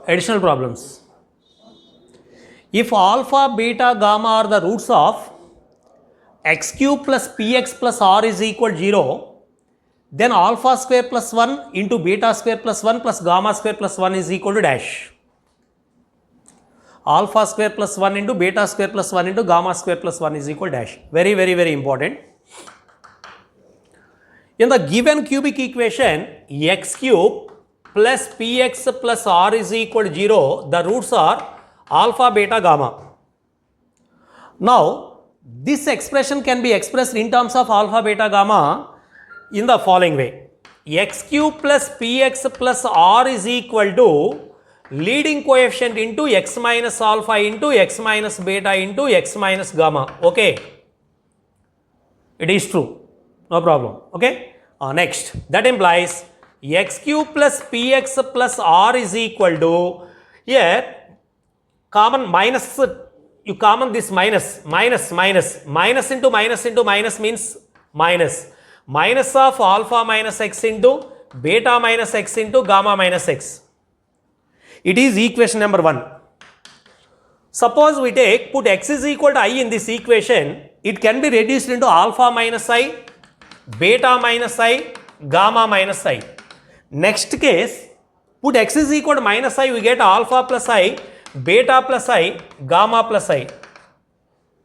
Additional problems. If alpha, beta, gamma are the roots of x cube plus px plus r is equal 0, then alpha square plus 1 into beta square plus 1 plus gamma square plus 1 is equal to dash. Alpha square plus 1 into beta square plus 1 into gamma square plus 1 is equal to dash. Very, very, very important. In the given cubic equation, x cube plus px plus r is equal to 0, the roots are alpha, beta, gamma. Now, this expression can be expressed in terms of alpha, beta, gamma in the following way. X cube plus px plus r is equal to leading coefficient into x minus alpha into x minus beta into x minus gamma. Okay. It is true. No problem. Okay. Next, that implies x cube plus px plus r is equal to, here common minus, you common this minus into minus means minus of alpha minus x into beta minus x into gamma minus x. It is equation number 1. Suppose we put x is equal to I in this equation, it can be reduced into alpha minus I, beta minus I, gamma minus I. Next case, put x is equal to minus I, we get alpha plus I, beta plus I, gamma plus I.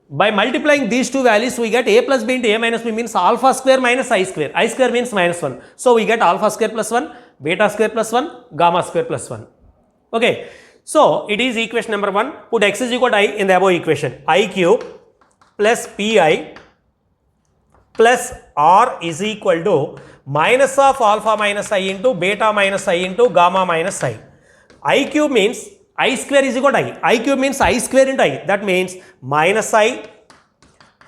By multiplying these two values, we get a plus b into a minus b means alpha square minus I square. I square means minus 1. So, we get alpha square plus 1, beta square plus 1, gamma square plus 1. Okay. So, it is equation number 1. Put x is equal to I in the above equation. I cube plus pi plus r is equal to minus of alpha minus I into beta minus I into gamma minus I. I cube means I square is equal to I. I cube means I square into I. That means minus I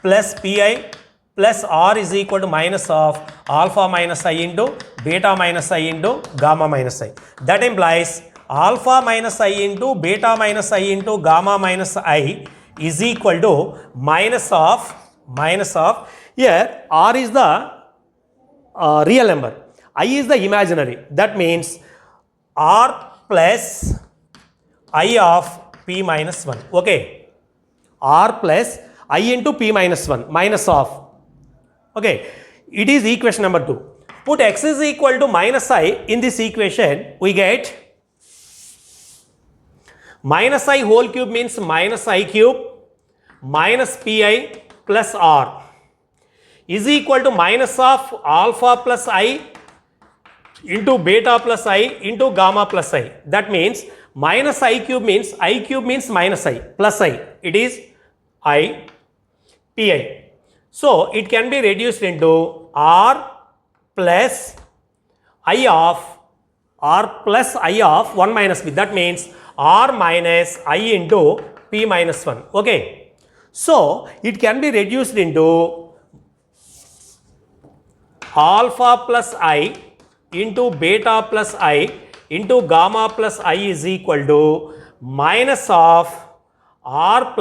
plus pi plus r is equal to minus of alpha minus I into beta minus I into gamma minus I. That implies alpha minus I into beta minus I into gamma minus I is equal to minus of, here r is the real number, I is the imaginary. That means r plus I of p minus 1. Okay. R plus I into p minus 1 minus of. Okay. It is equation number 2. Put x is equal to minus I in this equation. We get minus I whole cube means minus I cube minus pi plus r is equal to minus of alpha plus I into beta plus I into gamma plus I. That means minus I cube means minus I plus I. It is I pi. So, it can be reduced into r plus I of 1 minus b. That means r minus I into p minus 1. Okay. So, it can be reduced into alpha plus I into beta plus I into gamma plus I is equal to minus of r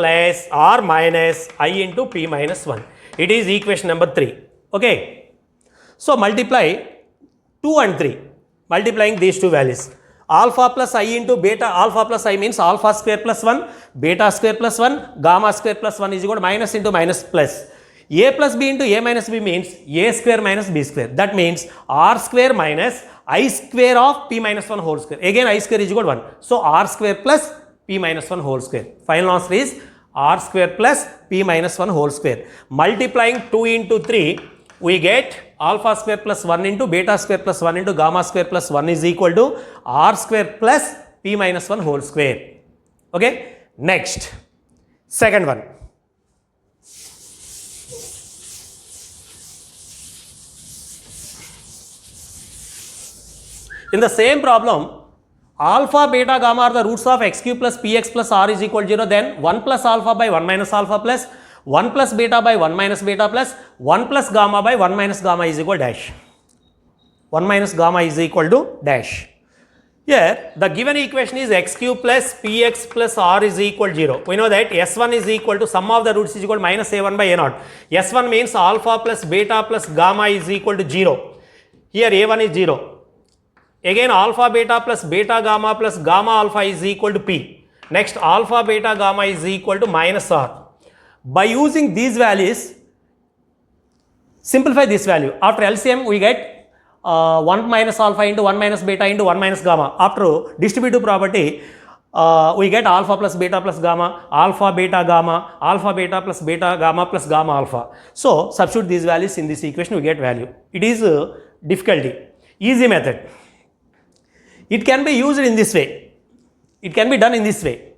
minus I into p minus 1. It is equation number 3. Okay. So, multiply 2 and 3, multiplying these two values. Alpha plus I into beta, alpha plus I means alpha square plus 1, beta square plus 1, gamma square plus 1 is equal to minus into minus plus. A plus b into a minus b means a square minus b square. That means r square minus I square of p minus 1 whole square. Again I square is equal to 1. So, r square plus p minus 1 whole square. Final answer is r square plus p minus 1 whole square. Multiplying 2 into 3, we get alpha square plus 1 into beta square plus 1 into gamma square plus 1 is equal to r square plus p minus 1 whole square. Okay. Next, second one. In the same problem, alpha, beta, gamma are the roots of x cube plus px plus r is equal to 0. Then 1 plus alpha by 1 minus alpha plus 1 plus beta by 1 minus beta plus 1 plus gamma by 1 minus gamma is equal to dash. 1 minus gamma is equal to dash. Here, the given equation is x cube plus px plus r is equal to 0. We know that s1 is equal to sum of the roots is equal to minus a1 by a0. s1 means alpha plus beta plus gamma is equal to 0. Here a1 is 0. Again alpha beta plus beta gamma plus gamma alpha is equal to P. Next alpha beta gamma is equal to minus R. By using these values, simplify this value. After LCM we get 1 minus alpha into 1 minus beta into 1 minus gamma. After distributive property, we get alpha plus beta plus gamma, alpha beta gamma, alpha beta plus beta gamma plus gamma alpha. So substitute these values in this equation, we get value. It is difficulty. Easy method. It can be used in this way. It can be done in this way.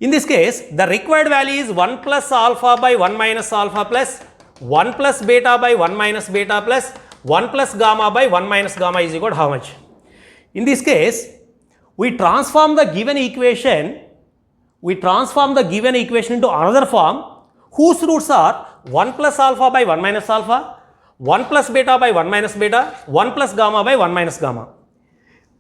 In this case, the required value is 1 plus alpha by 1 minus alpha plus 1 plus beta by 1 minus beta plus 1 plus gamma by 1 minus gamma is equal to how much? In this case, we transform the given equation into another form whose roots are 1 plus alpha by 1 minus alpha, 1 plus beta by 1 minus beta, 1 plus gamma by 1 minus gamma.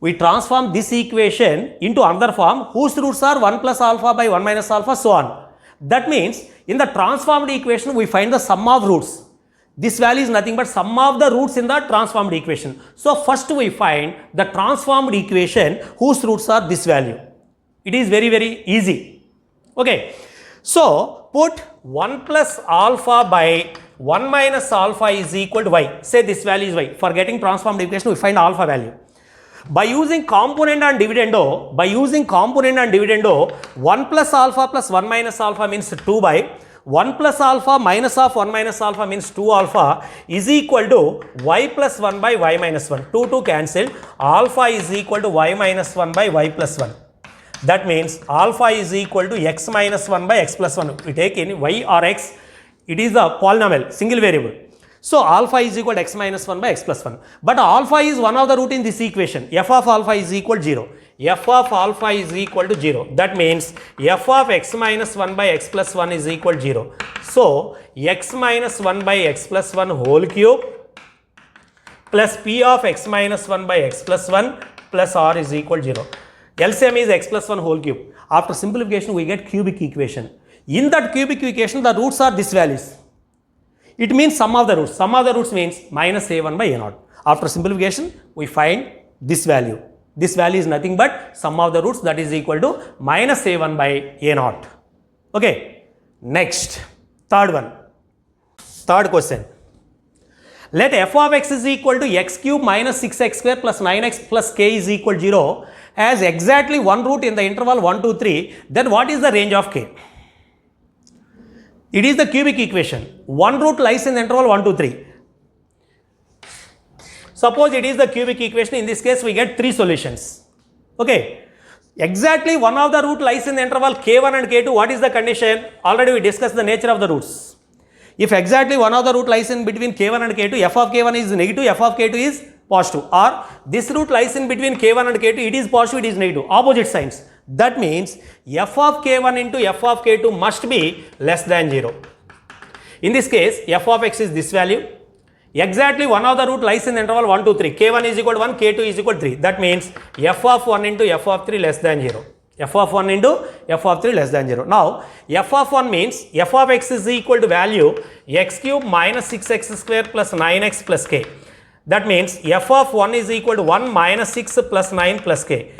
We transform this equation into another form whose roots are 1 plus alpha by 1 minus alpha, so on. That means in the transformed equation we find the sum of roots. This value is nothing but sum of the roots in the transformed equation. So first we find the transformed equation whose roots are this value. It is very, very easy. Okay. So put 1 plus alpha by 1 minus alpha is equal to y. Say this value is y. For getting transformed equation we find alpha value. By using component and dividendo, 1 plus alpha plus 1 minus alpha means 2 by 1 plus alpha minus of 1 minus alpha means 2 alpha is equal to y plus 1 by y minus 1. 2 cancel. Alpha is equal to y minus 1 by y plus 1. That means alpha is equal to x minus 1 by x plus 1. We take any y or x. It is a polynomial, single variable. So alpha is equal to x minus 1 by x plus 1. But alpha is one of the root in this equation. F of alpha is equal to 0. F of alpha is equal to 0. That means f of x minus 1 by x plus 1 is equal to 0. So x minus 1 by x plus 1 whole cube plus p of x minus 1 by x plus 1 plus r is equal to 0. LCM is x plus 1 whole cube. After simplification we get cubic equation. In that cubic equation the roots are these values. It means sum of the roots. Sum of the roots means minus a1 by a0. After simplification we find this value. This value is nothing but sum of the roots, that is equal to minus a1 by a0. Okay. Next, third one. Third question. Let f of x is equal to x cube minus 6x square plus 9x plus k is equal to 0 as exactly one root in the interval 1, 2, 3. Then what is the range of k? It is the cubic equation. One root lies in the interval 1, 2, 3. Suppose it is the cubic equation. In this case we get 3 solutions. Okay. Exactly one of the root lies in the interval k1 and k2. What is the condition? Already we discussed the nature of the roots. If exactly one of the root lies in between k1 and k2, f of k1 is negative, f of k2 is positive. Or this root lies in between k1 and k2, it is positive, it is negative. Opposite signs. That means f of k1 into f of k2 must be less than 0. In this case, f of x is this value. Exactly one of the root lies in the interval 1, 2, 3. k1 is equal to 1, k2 is equal to 3. That means f of 1 into f of 3 less than 0. f of 1 into f of 3 less than 0. Now, f of 1 means f of x is equal to value x cube minus 6x square plus 9x plus k. That means f of 1 is equal to 1 minus 6 plus 9 plus k.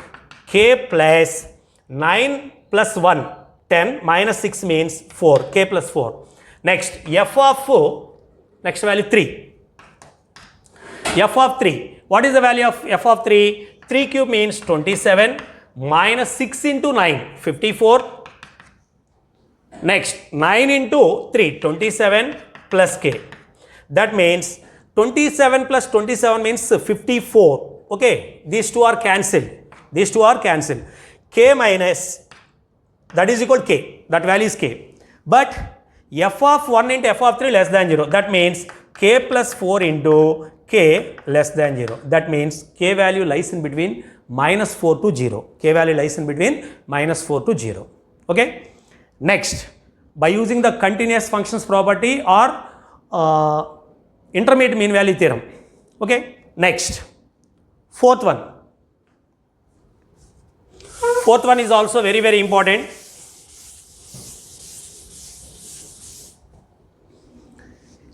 K plus 9 plus 1, 10 minus 6 means 4, k plus 4. Next, f of 4, next value 3. F of 3. What is the value of f of 3? 3 cube means 27 minus 6 into 9, 54. Next, 9 into 3, 27 plus k. That means 27 plus 27 means 54. Okay, these two are cancelled. These two are cancelled. K minus, that is equal to k. That value is k. But f of 1 into f of 3 less than 0. That means k plus 4 into k less than 0. That means k value lies in between minus 4 to 0. K value lies in between minus 4 to 0. Okay. Next, by using the continuous functions property or intermediate mean value theorem. Okay. Next, fourth one. Fourth one is also very, very important.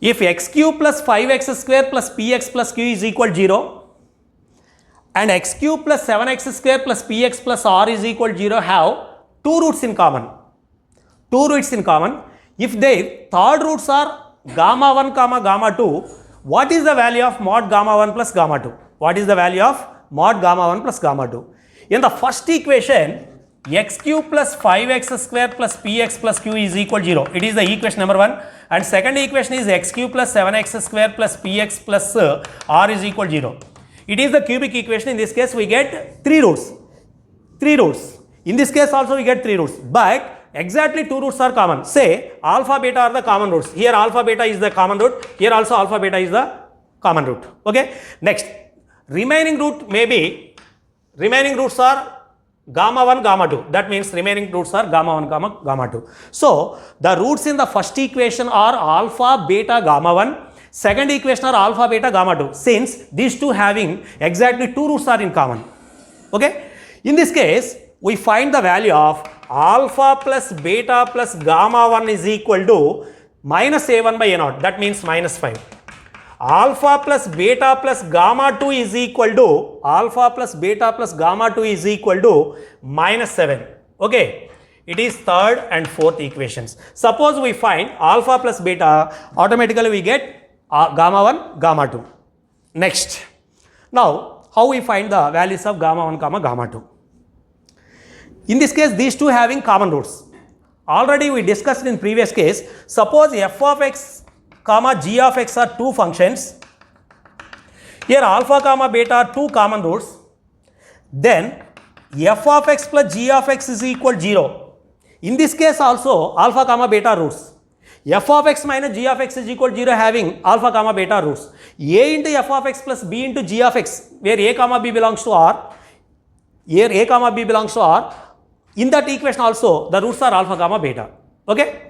If x cube plus 5x square plus px plus q is equal to 0 and x cube plus 7x square plus px plus r is equal to 0 have two roots in common. Two roots in common. If their third roots are gamma 1 comma gamma 2, what is the value of mod gamma 1 plus gamma 2? What is the value of mod gamma 1 plus gamma 2? In the first equation, x cube plus 5x square plus px plus q is equal to 0. It is the equation number 1. And second equation is x cube plus 7x square plus px plus r is equal to 0. It is the cubic equation. In this case, we get 3 roots. 3 roots. In this case also we get 3 roots. But exactly 2 roots are common. Say alpha beta are the common roots. Here alpha beta is the common root. Here also alpha beta is the common root. Okay. Next, remaining roots are gamma 1, gamma 2. That means remaining roots are gamma 1, gamma 2. So the roots in the first equation are alpha, beta, gamma 1. Second equation are alpha, beta, gamma 2. Since these two having exactly 2 roots are in common. Okay. In this case, we find the value of alpha plus beta plus gamma 1 is equal to minus a1 by a0. That means minus 5. Alpha plus beta plus gamma 2 is equal to minus 7. Okay. It is third and fourth equations. Suppose we find alpha plus beta, automatically we get gamma 1, gamma 2. Next. Now, how we find the values of gamma 1, gamma 2? In this case, these two having common roots. Already we discussed in previous case. Suppose f of x comma g of x are two functions. Here alpha comma beta are two common roots. Then f of x plus g of x is equal to 0. In this case also alpha comma beta roots. F of x minus g of x is equal to 0 having alpha comma beta roots. A into f of x plus b into g of x, where a comma b belongs to r. Here a comma b belongs to r. In that equation also the roots are alpha comma beta. Okay.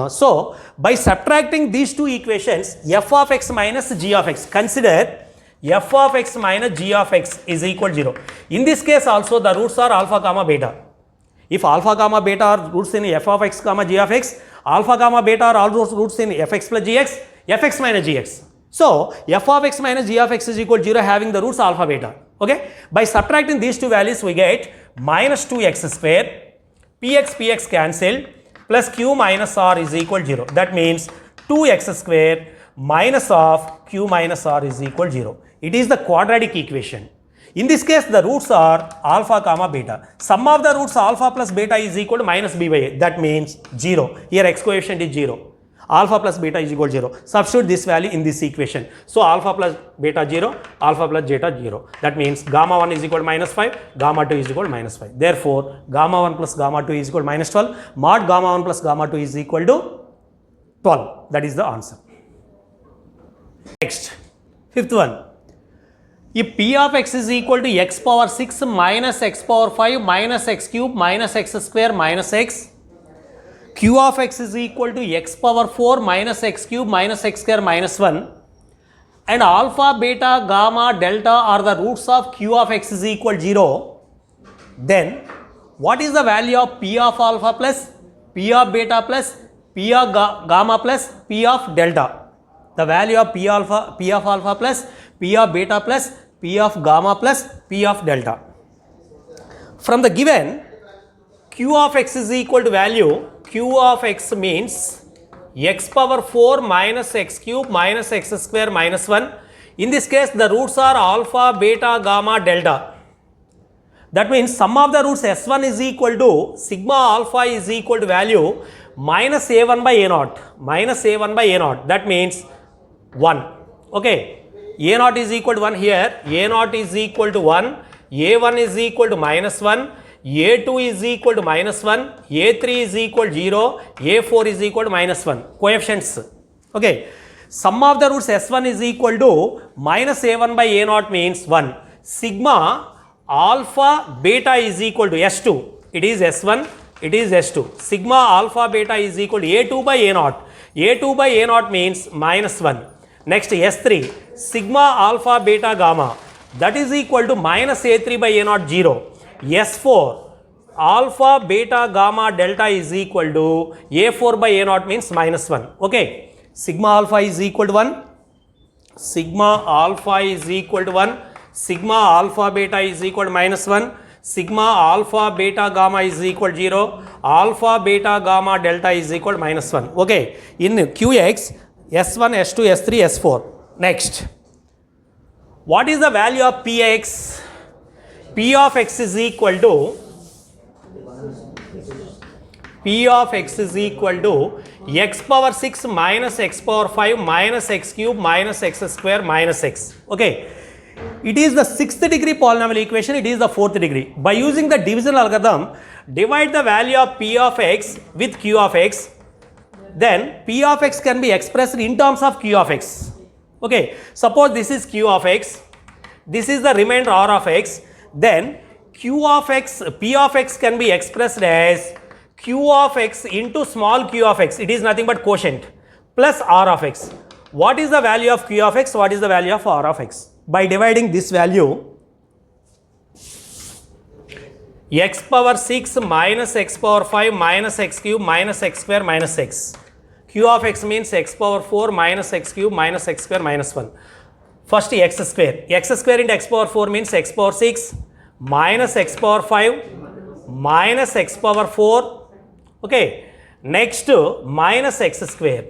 So by subtracting these two equations, f of x minus g of x, consider f of x minus g of x is equal to 0. In this case also the roots are alpha comma beta. If alpha comma beta are roots in f of x comma g of x, alpha comma beta are all those roots in fx plus gx, fx minus gx. So f of x minus g of x is equal to 0 having the roots alpha beta. Okay. By subtracting these two values we get minus 2x square, px cancelled, plus q minus r is equal to 0. That means 2x square minus of q minus r is equal to 0. It is the quadratic equation. In this case, the roots are alpha comma beta. Sum of the roots alpha plus beta is equal to minus b by a. That means 0. Here x coefficient is 0. Alpha plus beta is equal to 0. Substitute this value in this equation. So alpha plus beta 0, alpha plus beta 0. That means gamma 1 is equal to minus 5, gamma 2 is equal to minus 5. Therefore, gamma 1 plus gamma 2 is equal to minus 12. Mod gamma 1 plus gamma 2 is equal to 12. That is the answer. Next, fifth one. If p of x is equal to x power 6 minus x power 5 minus x cube minus x square minus x, q of x is equal to x power 4 minus x cube minus x square minus 1, and alpha, beta, gamma, delta are the roots of q of x is equal to 0, then what is the value of p of alpha plus p of beta plus p of gamma plus p of delta? The value of p of alpha plus p of beta plus p of gamma plus p of delta. From the given q of x is equal to value, q of x means x power 4 minus x cube minus x square minus 1. In this case the roots are alpha, beta, gamma, delta. That means sum of the roots s1 is equal to sigma alpha is equal to value minus a1 by a0, minus a1 by a0. That means 1. Okay. a0 is equal to 1 here, a0 is equal to 1, a1 is equal to minus 1, a2 is equal to minus 1, a3 is equal to 0, a4 is equal to minus 1. Coefficients. Okay. Sum of the roots s1 is equal to minus a1 by a0 means 1. Sigma alpha beta is equal to s2. It is s1, it is s2. Sigma alpha beta is equal to a2 by a0. a2 by a0 means minus 1. Next s3, sigma alpha beta gamma, that is equal to minus a3 by a0 0. S4, alpha beta gamma delta is equal to a4 by a0 means minus 1. Okay. Sigma alpha is equal to 1, sigma alpha is equal to 1, sigma alpha beta is equal to minus 1, sigma alpha beta gamma is equal to 0, alpha beta gamma delta is equal to minus 1. Okay, in Qx, S1, S2, S3, S4. Next, what is the value of Px? P of x is equal to x power 6 minus x power 5 minus x cube minus x square minus x. Okay, it is the 6th degree polynomial equation, it is the 4th degree. By using the division algorithm, divide the value of P of x with Q of x, then P of x can be expressed in terms of Q of x. Okay, suppose this is Q of x, this is the remainder R of x, then Q of x, P of x can be expressed as Q of x into small q of x, it is nothing but quotient, plus R of x. What is the value of Q of x? What is the value of R of x? By dividing this value, x power 6 minus x power 5 minus x cube minus x square minus x. Q of x means x power 4 minus x cube minus x square minus 1. First x square. X square into x power 4 means x power 6 minus x power 5 minus x power 4. Okay. Next minus x square.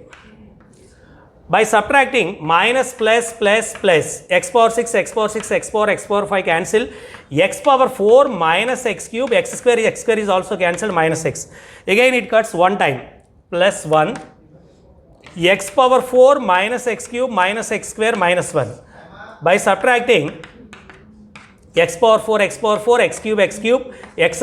By subtracting minus plus plus plus, x power 6, x power 6, x power 5 cancel, x power 4 minus x cube, x square is also cancelled, minus x. Again it cuts one time, plus 1, x power 4 minus x cube minus x square minus 1. By subtracting x power 4, x cube, x square, x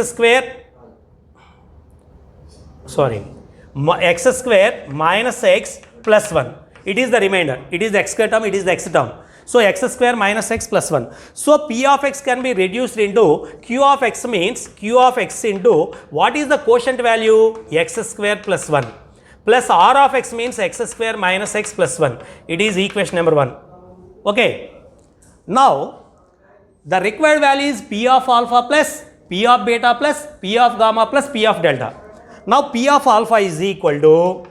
square minus x plus 1. It is the remainder, it is the x square term, it is the x term. So x square minus x plus 1. So P of x can be reduced into Q of x means Q of x into what is the quotient value? X square plus 1. Plus R of x means x square minus x plus 1. It is equation number 1. Okay. Now, the required value is P of alpha plus P of beta plus P of gamma plus P of delta. Now, P of alpha is equal to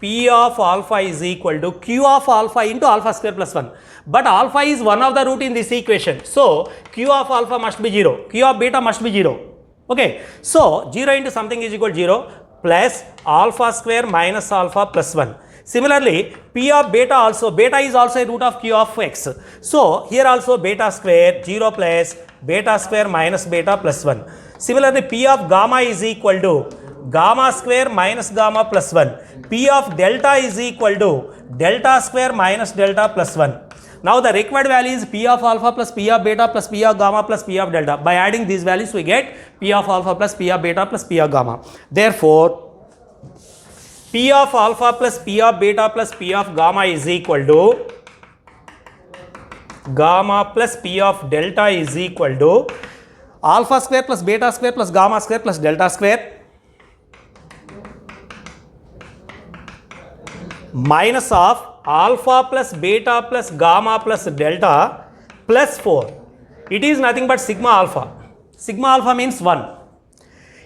Q of alpha into alpha square plus 1. But alpha is one of the root in this equation. So, Q of alpha must be 0. Q of beta must be 0. Okay. So, 0 into something is equal to 0 plus alpha square minus alpha plus 1. Similarly, P of beta also, beta is also a root of Q of x. So, here also beta square 0 plus beta square minus beta plus 1. Similarly, P of gamma is equal to gamma square minus gamma plus 1. P of delta is equal to delta square minus delta plus 1. Now, the required value is P of alpha plus P of beta plus P of gamma plus P of delta. By adding these values, we get P of alpha plus P of beta plus P of gamma. Therefore, P of alpha plus P of beta plus P of gamma is equal to gamma plus P of delta is equal to alpha square plus beta square plus gamma square plus delta square minus of alpha plus beta plus gamma plus delta plus 4. It is nothing but sigma alpha. Sigma alpha means 1.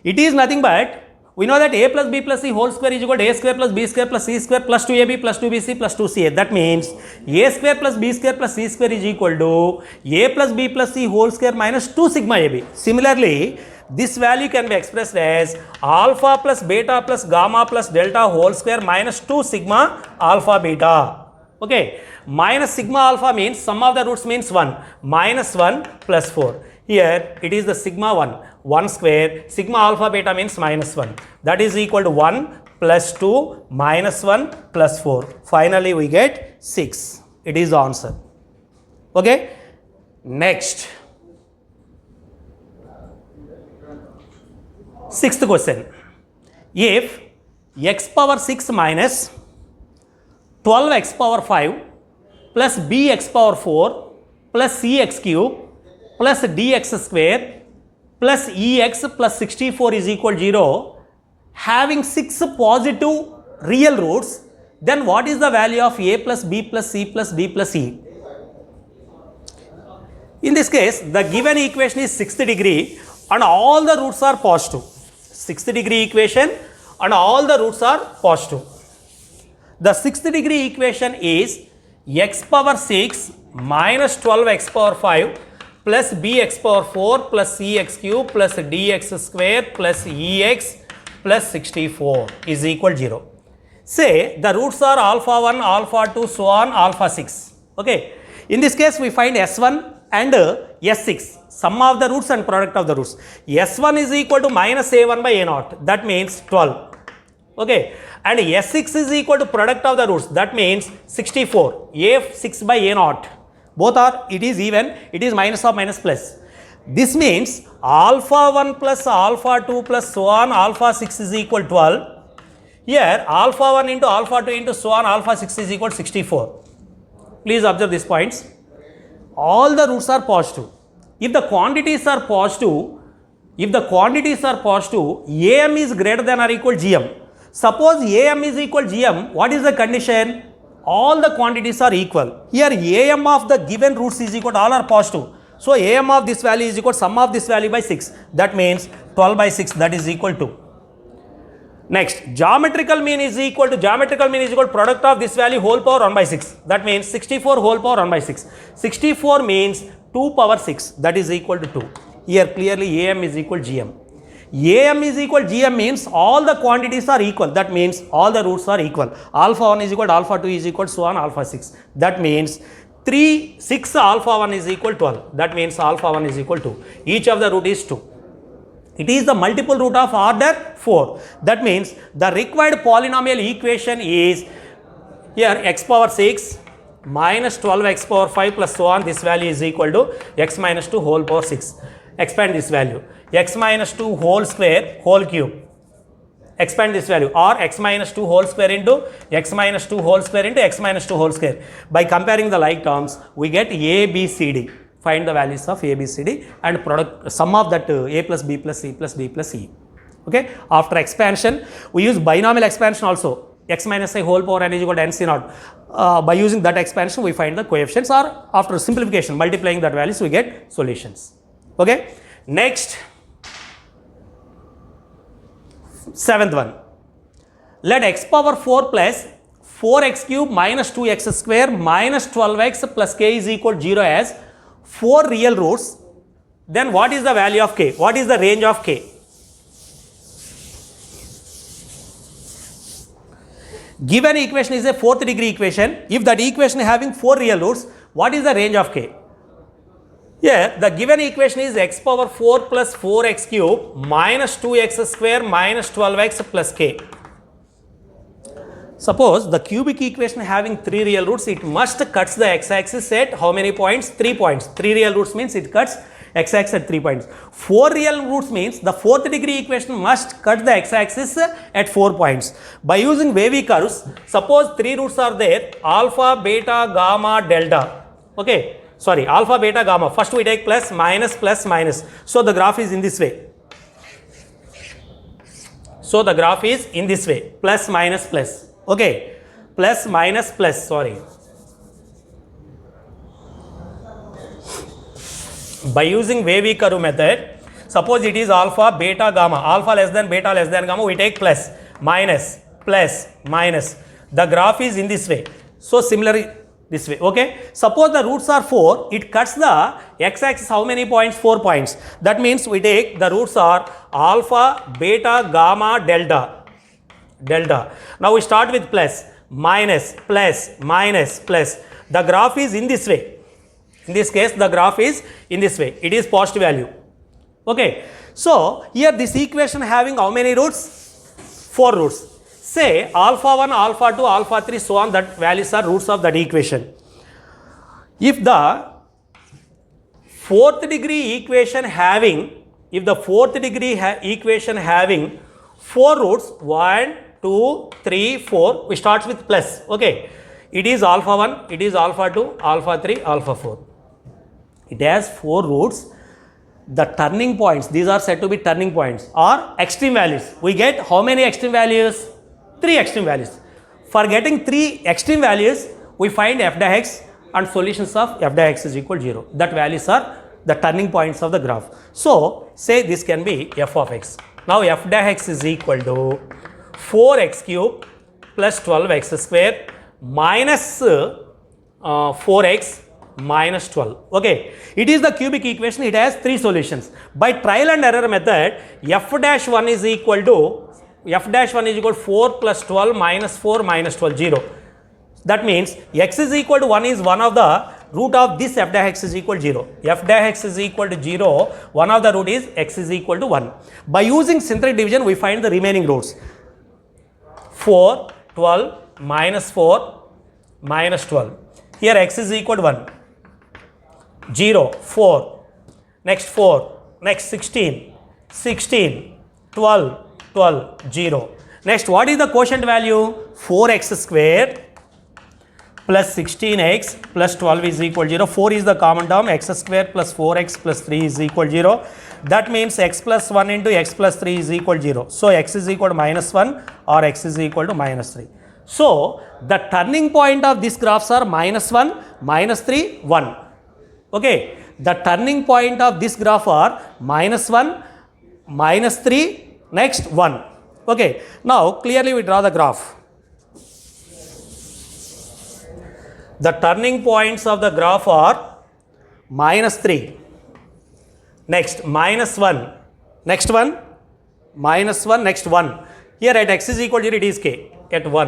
It is nothing but, we know that a plus b plus c whole square is equal to a square plus b square plus c square plus 2ab plus 2bc plus 2ca. That means a square plus b square plus c square is equal to a plus b plus c whole square minus 2 sigma ab. Similarly, this value can be expressed as alpha plus beta plus gamma plus delta whole square minus 2 sigma alpha beta. Okay. Minus sigma alpha means sum of the roots means 1. Minus 1 plus 4. Here it is the sigma 1 square, sigma alpha beta means minus 1. That is equal to 1 plus 2 minus 1 plus 4. Finally, we get 6. It is the answer. Okay. Next. 6th question. If x power 6 minus 12x power 5 plus bx power 4 plus cx cube plus dx square plus ex plus 64 is equal to 0, having 6 positive real roots, then what is the value of a plus b plus c plus d plus e? In this case, the given equation is 6th degree and all the roots are positive. 6th degree equation and all the roots are positive. The 6th degree equation is x power 6 minus 12x power 5 plus bx power 4 plus cx cube plus dx square plus ex plus 64 is equal 0. Say the roots are alpha 1, alpha 2, so on, alpha 6. Okay. In this case, we find S1 and S6, sum of the roots and product of the roots. S1 is equal to minus A1 by A0, that means 12. Okay. And S6 is equal to product of the roots, that means 64, A6 by A0. Both are, it is even, it is minus or minus plus. This means alpha 1 plus alpha 2 plus so on, alpha 6 is equal 12. Here alpha 1 into alpha 2 into so on, alpha 6 is equal to 64. Please observe these points. All the roots are positive. If the quantities are positive, AM is greater than or equal GM. Suppose AM is equal GM, what is the condition? All the quantities are equal. Here AM of the given roots is equal to all are positive. So AM of this value is equal to sum of this value by 6. That means 12 by 6, that is equal to. Next, geometrical mean is equal to product of this value whole power 1 by 6. That means 64 whole power 1 by 6. 64 means 2 power 6, that is equal to 2. Here clearly AM is equal to GM. AM is equal to GM means all the quantities are equal. That means all the roots are equal. Alpha 1 is equal to alpha 2 is equal to so on alpha 6. That means 6 alpha 1 is equal to 12. That means alpha 1 is equal to. Each of the root is 2. It is the multiple root of order 4. That means the required polynomial equation is here x power 6 minus 12x power 5 plus so on. This value is equal to x minus 2 whole power 6. Expand this value. X minus 2 whole square whole cube. Expand this value, or x minus 2 whole square into x minus 2 whole square into x minus 2 whole square. By comparing the like terms, we get A, B, C, D. Find the values of A, B, C, D and product sum of that A plus B plus C plus D plus E. Okay. After expansion, we use binomial expansion also. X minus I whole power n is equal to n C naught. By using that expansion, we find the coefficients, or after simplification, multiplying that values, we get solutions. Okay. Next, seventh one. Let x power 4 plus 4x cube minus 2x square minus 12x plus k is equal to 0 as 4 real roots. Then what is the value of k? What is the range of k? Given equation is a fourth degree equation. If that equation having 4 real roots, what is the range of k? Here the given equation is x power 4 plus 4x cube minus 2x square minus 12x plus k. Suppose the cubic equation having 3 real roots, it must cuts the x-axis at how many points? 3 points. 3 real roots means it cuts x-axis at 3 points. 4 real roots means the fourth degree equation must cut the x-axis at 4 points. By using wavy curves, suppose 3 roots are there, alpha, beta, gamma, delta. Okay. Sorry, alpha, beta, gamma. First we take plus, minus, plus, minus. So the graph is in this way. So the graph is in this way. Plus, minus, plus. Okay. Plus, minus, plus. Sorry. By using wavy curve method, suppose it is alpha, beta, gamma. Alpha less than, beta less than, gamma. We take plus, minus, plus, minus. The graph is in this way. So similarly, this way. Okay. Suppose the roots are 4, it cuts the x-axis how many points? 4 points. That means we take the roots are alpha, beta, gamma, delta. Delta. Now we start with plus, minus, plus, minus, plus. The graph is in this way. In this case, the graph is in this way. It is positive value. Okay. So here this equation having how many roots? 4 roots. Say alpha 1, alpha 2, alpha 3, so on, that values are roots of that equation. If the fourth degree equation having, equation having 4 roots, 1, 2, 3, 4, we start with plus. Okay. It is alpha 1, it is alpha 2, alpha 3, alpha 4. It has 4 roots. The turning points, these are said to be turning points, are extreme values. We get how many extreme values? 3 extreme values. For getting 3 extreme values, we find f dash x and solutions of f dash x is equal to 0. That values are the turning points of the graph. So say this can be f of x. Now f dash x is equal to 4x cube plus 12x square minus 4x minus 12. Okay, it is the cubic equation. It has three solutions. By trial and error method, f dash 1 is equal to 4 plus 12 minus 4 minus 12, 0. That means x is equal to 1 is one of the root of this f dash x is equal to 0. F dash x is equal to 0, one of the root is x is equal to 1. By using synthetic division, we find the remaining roots. 4, 12, minus 4, minus 12. Here x is equal to 1. 0, 4, next 4, next 16, 16, 12, 12, 0. Next, what is the quotient value? 4x square plus 16x plus 12 is equal to 0. 4 is the common term. X square plus 4x plus 3 is equal to 0. That means x plus 1 into x plus 3 is equal to 0. So, x is equal to minus 1 or x is equal to minus 3. So, the turning point of these graphs are minus 1, minus 3, 1. Okay. The turning point of this graph are minus 1, minus 3, next 1. Okay. Now, clearly we draw the graph. The turning points of the graph are minus 3, next minus 1, next 1, minus 1, next 1. Here at x is equal to 0, it is k at 1.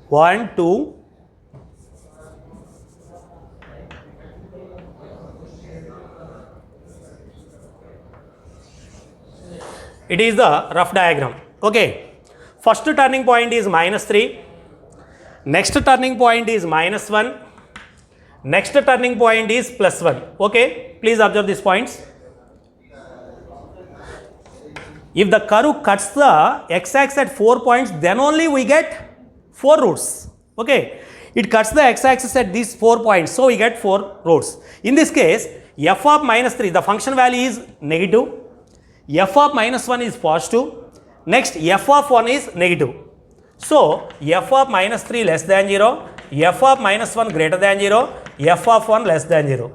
1, 2, it is the rough diagram. Okay. First turning point is minus 3. Next turning point is minus 1. Next turning point is plus 1. Okay. Please observe these points. If the curve cuts the x-axis at 4 points, then only we get 4 roots. Okay. It cuts the x-axis at these 4 points. So, we get 4 roots. In this case, f of minus 3, the function value is negative. F of minus 1 is positive. Next, f of 1 is negative. So, f of minus 3 less than 0, f of minus 1 greater than 0, f of 1 less than 0.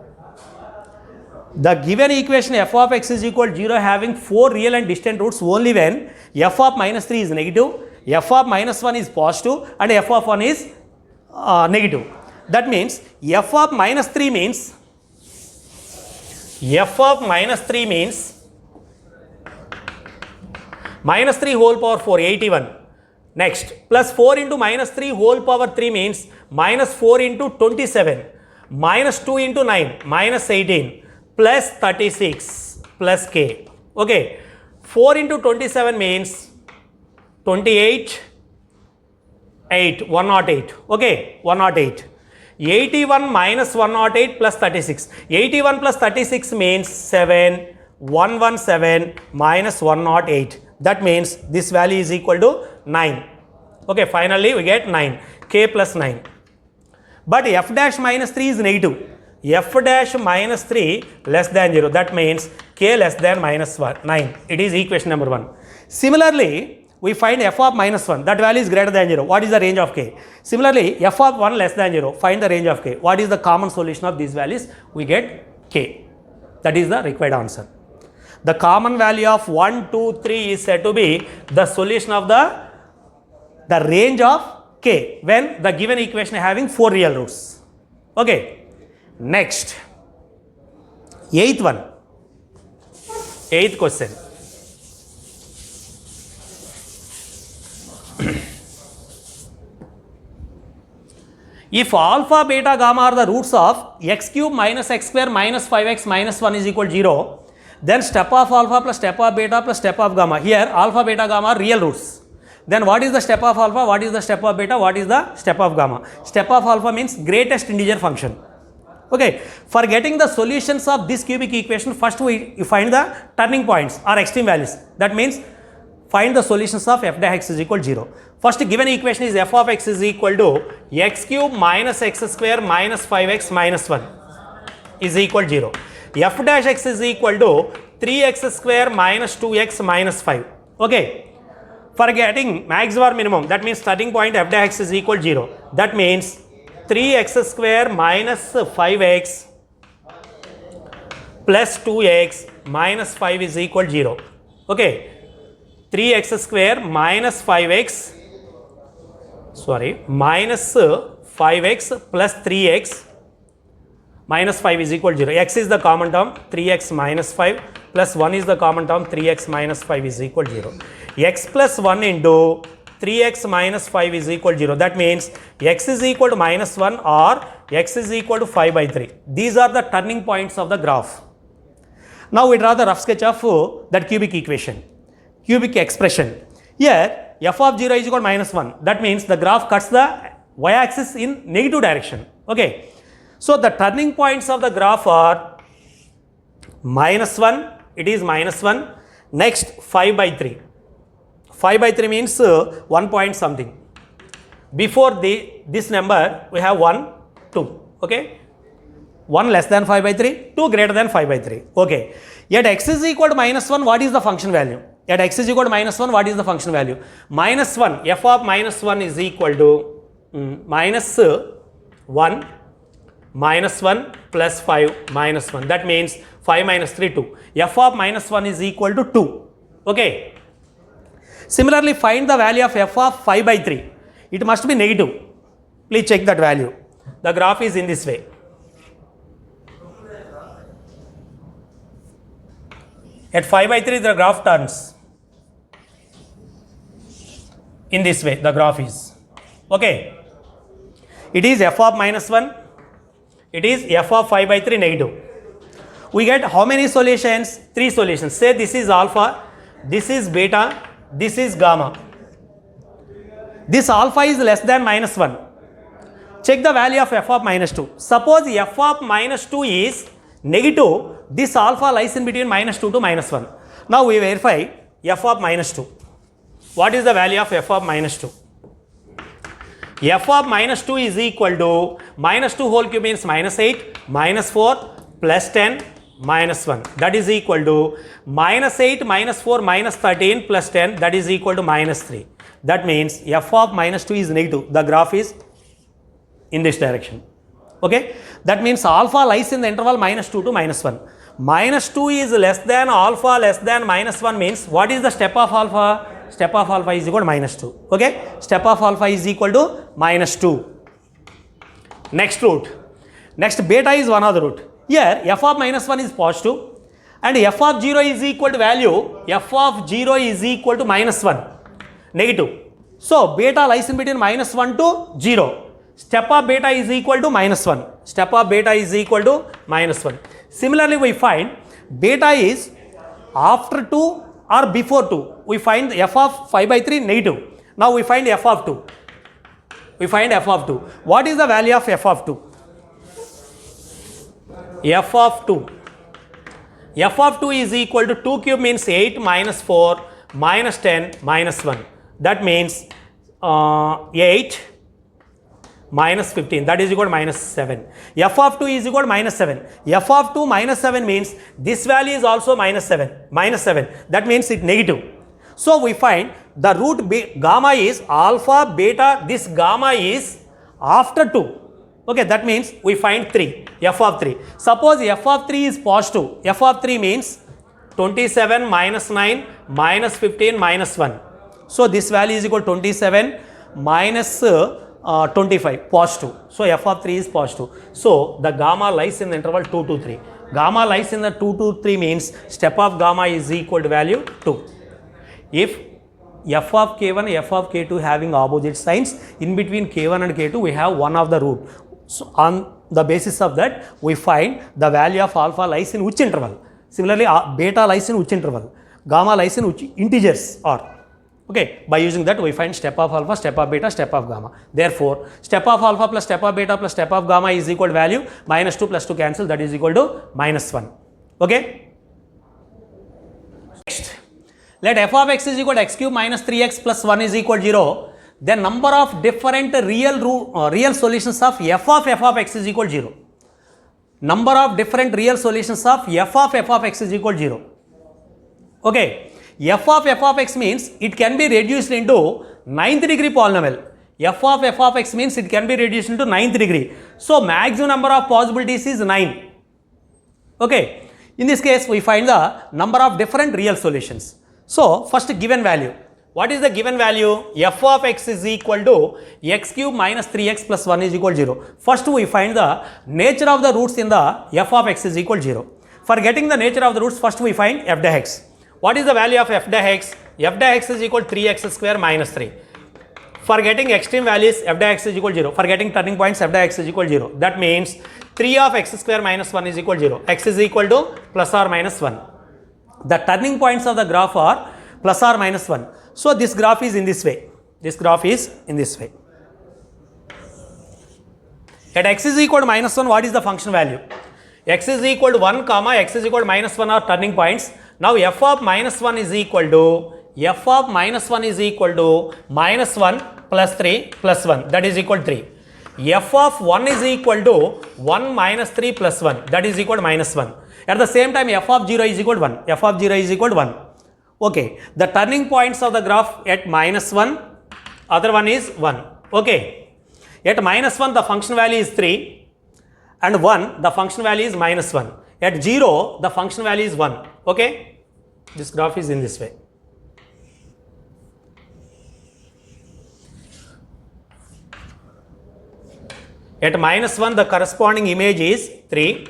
The given equation f of x is equal to 0 having 4 real and distant roots only when f of minus 3 is negative, f of minus 1 is positive and f of 1 is negative. That means f of minus 3 means minus 3 whole power 4, 81. Next, plus 4 into minus 3 whole power 3 means minus 4 into 27, minus 2 into 9, minus 18, plus 36, plus k. Okay, 4 into 27 means 28, 8, 108. Okay, 108. 81 minus 108 plus 36. 81 plus 36 means 7, 117 minus 108. That means this value is equal to 9. Okay, finally we get 9, k plus 9. But f dash minus 3 is negative. F dash minus 3 less than 0. That means k less than minus 9. It is equation number 1. Similarly, we find f of minus 1. That value is greater than 0. What is the range of k? Similarly, f of 1 less than 0. Find the range of k. What is the common solution of these values? We get k. That is the required answer. The common value of 1, 2, 3 is said to be the solution of the range of k when the given equation having 4 real roots. Okay. Next, eighth question. If alpha, beta, gamma are the roots of x cube minus x square minus 5x minus 1 is equal to 0, then step of alpha plus step of beta plus step of gamma. Here alpha, beta, gamma are real roots. Then what is the step of alpha? What is the step of beta? What is the step of gamma? Step of alpha means greatest integer function. Okay. For getting the solutions of this cubic equation, first we find the turning points or extreme values. That means find the solutions of f dash x is equal to 0. First given equation is f of x is equal to x cube minus x square minus 5x minus 1 is equal to 0. F dash x is equal to 3x square minus 2x minus 5. Okay. For getting maximum or minimum, that means starting point f dash x is equal to 0. That means 3x square minus 5x plus 2x minus 5 is equal to 0. Okay. 3x square minus 5x, minus 5x plus 3x minus 5 is equal to 0. X is the common term, 3x minus 5 plus 1 is the common term, 3x minus 5 is equal to 0. X plus 1 into 3x minus 5 is equal to 0. That means x is equal to minus 1 or x is equal to 5 by 3. These are the turning points of the graph. Now we draw the rough sketch of that cubic equation, cubic expression. Here f of 0 is equal to minus 1. That means the graph cuts the y-axis in negative direction. Okay. So the turning points of the graph are minus 1, it is minus 1. Next 5 by 3. 5 by 3 means 1 point something. Before this number we have 1, 2. Okay. 1 less than 5 by 3, 2 greater than 5 by 3. Okay. Yet x is equal to minus 1, what is the function value? Yet x is equal to minus 1, what is the function value? Minus 1, f of minus 1 is equal to minus 1 minus 1 plus 5 minus 1. That means 5 minus 3, 2. F of minus 1 is equal to 2. Okay. Similarly, find the value of f of 5 by 3. It must be negative. Please check that value. The graph is in this way. At 5 by 3, the graph turns. In this way, the graph is. Okay. It is f of minus 1. It is f of 5 by 3 negative. We get how many solutions? 3 solutions. Say this is alpha, this is beta, this is gamma. This alpha is less than minus 1. Check the value of f of minus 2. Suppose f of minus 2 is negative, this alpha lies in between minus 2 to minus 1. Now we verify f of minus 2. What is the value of f of minus 2? F of minus 2 is equal to minus 2 whole cube means minus 8, minus 4, plus 10, minus 1. That is equal to minus 8, minus 4, minus 13, plus 10. That is equal to minus 3. That means f of minus 2 is negative. The graph is in this direction. Okay. That means alpha lies in the interval minus 2 to minus 1. Minus 2 is less than alpha less than minus 1 means what is the step of alpha? Step of alpha is equal to minus 2. Okay. Step of alpha is equal to minus 2. Next root. Next beta is one of the root. Here f of minus 1 is positive and f of 0 is equal to value. F of 0 is equal to minus 1. Negative. So beta lies in between minus 1 to 0. Step of beta is equal to minus 1. Step of beta is equal to minus 1. Similarly, we find beta is after 2 or before 2. We find f of 5 by 3 negative. Now we find f of 2. We find f of 2. What is the value of f of 2? F of 2. F of 2 is equal to 2 cube means 8 minus 4 minus 10 minus 1. That means 8 minus 15, that is equal to minus 7. F of 2 is equal to minus 7. F of 2 minus 7 means this value is also minus 7. Minus 7. That means it negative. So we find the root gamma is alpha, beta, this gamma is after 2. Okay, that means we find 3. F of 3. Suppose f of 3 is positive. F of 3 means 27 minus 9 minus 15 minus 1. So this value is equal to 27 minus 25 positive. So f of 3 is positive. So the gamma lies in the interval 2 to 3. Gamma lies in the 2 to 3 means step of gamma is equal to value 2. If f of k1, f of k2 having opposite signs, in between k1 and k2 we have one of the root. So on the basis of that we find the value of alpha lies in which interval. Similarly beta lies in which interval. Gamma lies in which integers are. Okay, by using that we find step of alpha, step of beta, step of gamma. Therefore, step of alpha plus step of beta plus step of gamma is equal to value minus 2 plus 2 cancel, that is equal to minus 1. Okay. Next, let f of x is equal to x cube minus 3x plus 1 is equal to 0. Then number of different real solutions of f of x is equal to 0. Number of different real solutions of f of x is equal to 0. Okay. F of x means it can be reduced into 9th degree polynomial. F of x means it can be reduced into 9th degree. So maximum number of possibilities is 9. Okay. In this case we find the number of different real solutions. So first given value. What is the given value? F of x is equal to x cube minus 3x plus 1 is equal to 0. First we find the nature of the roots in the f of x is equal to 0. For getting the nature of the roots, first we find f dash x. What is the value of f dash x? F dash x is equal to 3x square minus 3. For getting extreme values, f dash x is equal to 0. For getting turning points, f dash x is equal to 0. That means 3 of x square minus 1 is equal to 0. X is equal to plus or minus 1. The turning points of the graph are plus or minus 1. So this graph is in this way. This graph is in this way. At x is equal to minus 1, what is the function value? X is equal to 1 comma x is equal to minus 1 are turning points. Now f of minus 1 is equal to minus 1 plus 3 plus 1, that is equal to 3. F of 1 is equal to 1 minus 3 plus 1, that is equal to minus 1. At the same time, f of 0 is equal to 1. F of 0 is equal to 1. Okay, the turning points of the graph at minus 1, other one is 1. Okay, at minus 1 the function value is 3 and 1 the function value is minus 1. At 0 the function value is 1. Okay, this graph is in this way. At minus 1 the corresponding image is 3.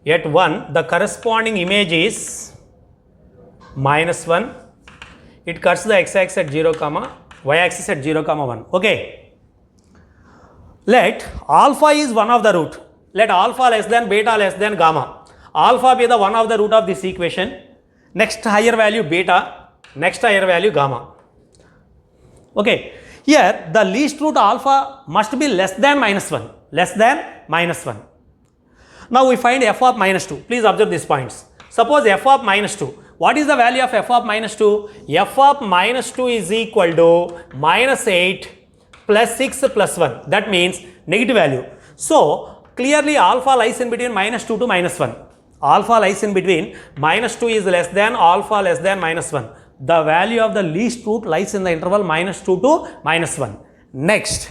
At 1 the corresponding image is minus 1. It cuts the x-axis at 0 comma y-axis at 0 comma 1. Okay. Let alpha is one of the root. Let alpha less than beta less than gamma. Alpha be the one of the root of this equation. Next higher value beta. Next higher value gamma. Okay. Here the least root alpha must be less than minus 1. Less than minus 1. Now we find f of minus 2. Please observe these points. Suppose f of minus 2. What is the value of f of minus 2? F of minus 2 is equal to minus 8 plus 6 plus 1. That means negative value. So clearly alpha lies in between minus 2 to minus 1. Alpha lies in between minus 2 is less than alpha less than minus 1. The value of the least root lies in the interval minus 2 to minus 1. Next,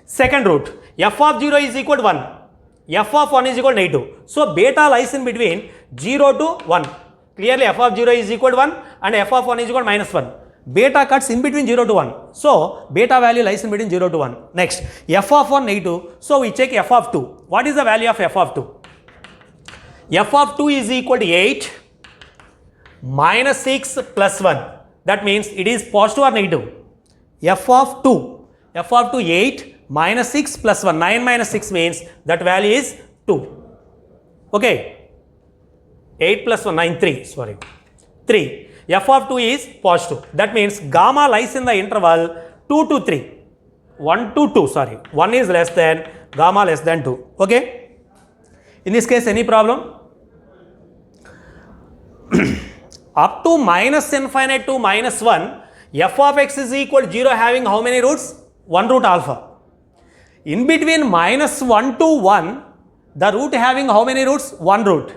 second root. F of 0 is equal to 1. F of 1 is equal to negative. So beta lies in between 0 to 1. Clearly f of 0 is equal to 1 and f of 1 is equal to minus 1. Beta cuts in between 0 to 1. So beta value lies in between 0 to 1. Next, f of 1 negative. So we check f of 2. What is the value of f of 2? F of 2 is equal to 8 minus 6 plus 1. That means it is positive or negative. F of 2. F of 2 8 minus 6 plus 1. 9 minus 6 means that value is 2. Okay. 8 plus 1, 9, 3, sorry, 3. F of 2 is positive. That means gamma lies in the interval 2 to 3. 1 to 2, sorry. 1 is less than, gamma less than 2. Okay. In this case, any problem? Up to minus infinite to minus 1, f of x is equal to 0 having how many roots? 1 root alpha. In between minus 1 to 1, the root having how many roots? 1 root.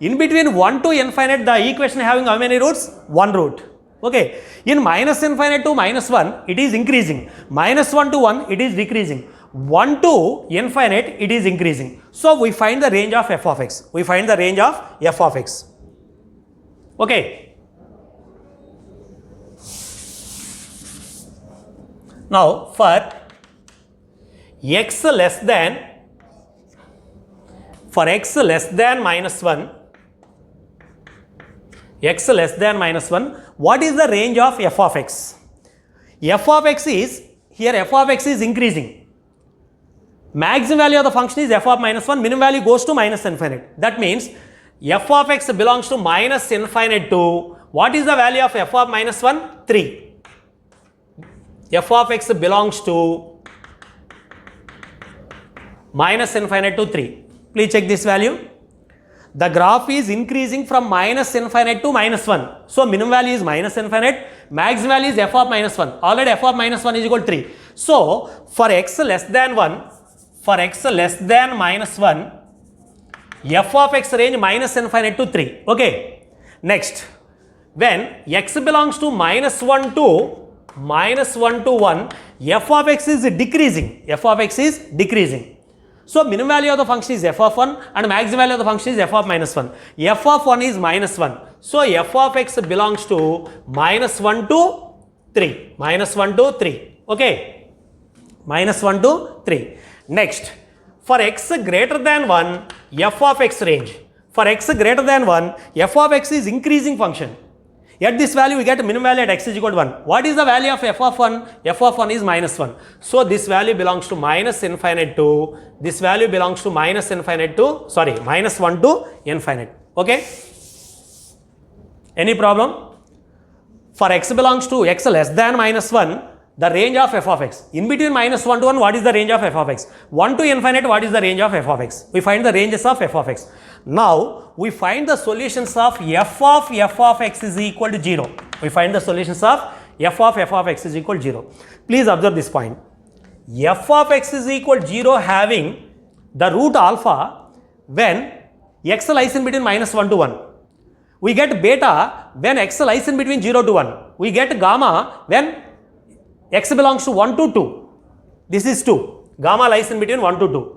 In between 1 to infinite, the equation having how many roots? 1 root. Okay. In minus infinite to minus 1, it is increasing. Minus 1 to 1, it is decreasing. 1 to infinite, it is increasing. So we find the range of f of x. We find the range of f of x. Okay. Now for x less than minus 1, x less than minus 1, what is the range of f of x? F of x is, here f of x is increasing. Maximum value of the function is f of minus 1, minimum value goes to minus infinite. That means f of x belongs to minus infinite to, what is the value of f of minus 1? 3. F of x belongs to minus infinite to 3. Please check this value. The graph is increasing from minus infinite to minus 1. So minimum value is minus infinite, maximum value is f of minus 1. Already f of minus 1 is equal to 3. So for x less than 1, for x less than minus 1, f of x range minus infinite to 3. Okay. Next, when x belongs to minus 1 to 1, f of x is decreasing. F of x is decreasing. So minimum value of the function is f of 1 and maximum value of the function is f of minus 1. F of 1 is minus 1. So f of x belongs to minus 1 to 3. Minus 1 to 3. Okay. Minus 1 to 3. Next, for x greater than 1, f of x range. For x greater than 1, f of x is increasing function. At this value, we get a minimum value at x is equal to 1. What is the value of f of 1? F of 1 is minus 1. So, this value belongs to minus infinite to, this value belongs to minus infinite to, sorry, minus 1 to infinite. Okay? Any problem? For x belongs to x less than minus 1, the range of f of x. In between minus 1 to 1, what is the range of f of x? 1 to infinite, what is the range of f of x? We find the ranges of f of x. Now, we find the solutions of f of x is equal to 0. We find the solutions of f of x is equal to 0. Please observe this point. F of x is equal to 0 having the root alpha when x lies in between minus 1 to 1. We get beta when x lies in between 0 to 1. We get gamma when x belongs to 1 to 2. This is 2. Gamma lies in between 1 to 2.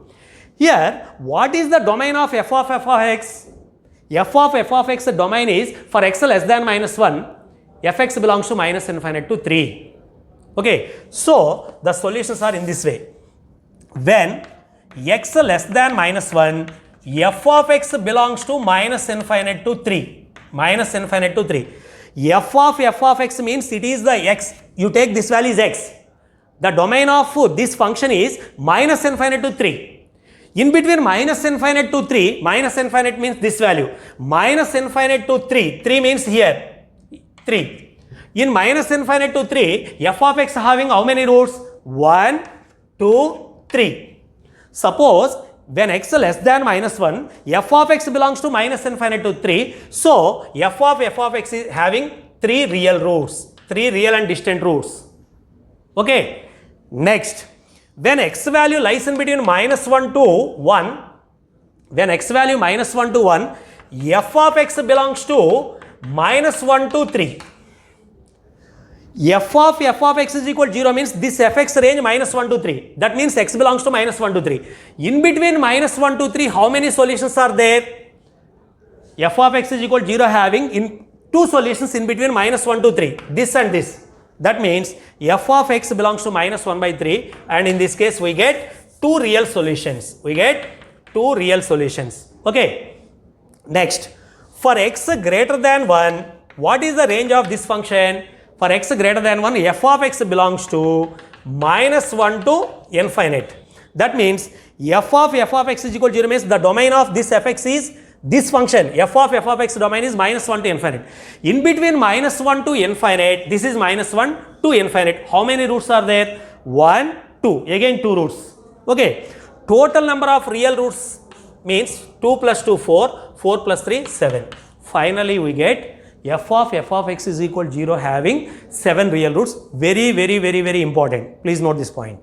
Here, what is the domain of f of x? F of x domain is for x less than minus 1, fx belongs to minus infinite to 3. Okay, so the solutions are in this way. When x less than minus 1, f of x belongs to minus infinite to 3. Minus infinite to 3. F of x means it is the x. You take this value is x. The domain of this function is minus infinite to 3. In between minus infinite to 3, minus infinite means this value. Minus infinite to 3, 3 means here, 3. In minus infinite to 3, f of x having how many roots? 1, 2, 3. Suppose when x less than minus 1, f of x belongs to minus infinite to 3. So, f of x is having 3 real roots, 3 real and distant roots. Okay. Next, when x value lies in between minus 1 to 1, when x value minus 1 to 1, f of x belongs to minus 1 to 3. F of x is equal to 0 means this fx range minus 1 to 3. That means x belongs to minus 1 to 3. In between minus 1 to 3, how many solutions are there? F of x is equal to 0 having in 2 solutions in between minus 1 to 3. This and this. That means f of x belongs to minus 1 by 3, and in this case we get 2 real solutions. We get 2 real solutions. Okay. Next, for x greater than 1, what is the range of this function? For x greater than 1, f of x belongs to minus 1 to infinite. That means f of x is equal to 0 means the domain of this fx is this function. F of x domain is minus 1 to infinite. In between minus 1 to infinite, this is minus 1 to infinite. How many roots are there? 1, 2. Again 2 roots. Okay. Total number of real roots means 2 plus 2, 4. 4 plus 3, 7. Finally, we get f of x is equal to 0 having 7 real roots. Very important. Please note this point.